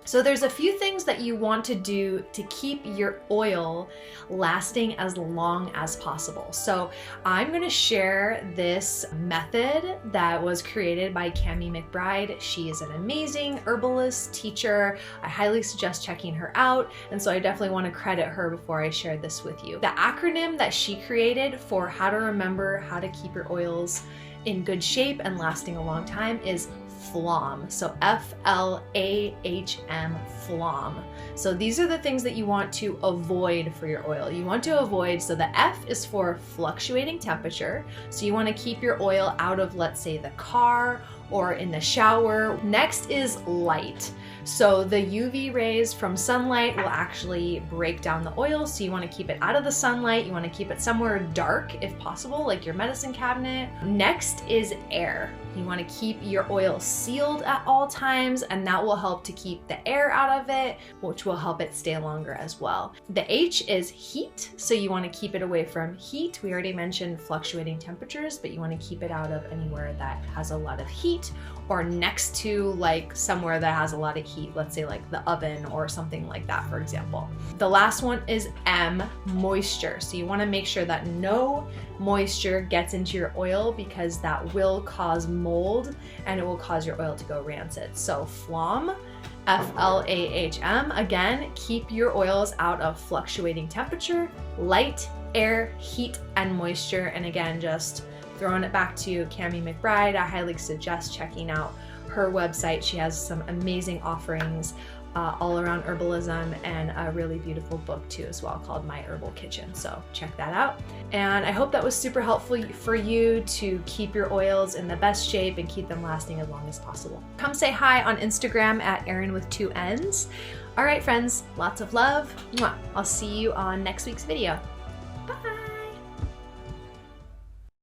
So there's a few things that you want to do to keep your oil lasting as long as possible. So I'm going to share this method that was created by Cami McBride. She is an amazing herbalist teacher. I highly suggest checking her out. And so I definitely want to credit her before I share this with you. The acronym that she created for how to remember how to keep your oils in good shape and lasting a long time is FLAM. So FLAHM, FLAM. So these are the things that you want to avoid for your oil. You want to avoid, so the F is for fluctuating temperature. So you want to keep your oil out of, let's say, the car or in the shower. Next is light. So the UV rays from sunlight will actually break down the oil. So you want to keep it out of the sunlight. You want to keep it somewhere dark if possible, like your medicine cabinet. Next is air. You want to keep your oil sealed at all times, and that will help to keep the air out of it, which will help it stay longer as well. The H is heat. So you want to keep it away from heat. We already mentioned fluctuating temperatures, but you want to keep it out of anywhere that has a lot of heat or next to like somewhere that has a lot of heat, let's say like the oven or something like that, for example. The last one is M, moisture. So you want to make sure that no moisture gets into your oil because that will cause mold and it will cause your oil to go rancid. So FLAM, FLAHM, again, keep your oils out of fluctuating temperature, light, air, heat, and moisture. And again, just throwing it back to Cami McBride, I highly suggest checking out her website. She has some amazing offerings all around herbalism and a really beautiful book too as well called My Herbal Kitchen. So check that out. And I hope that was super helpful for you to keep your oils in the best shape and keep them lasting as long as possible. Come say hi on Instagram at Erin with 2 N's. All right, friends, lots of love. Mwah. I'll see you on next week's video.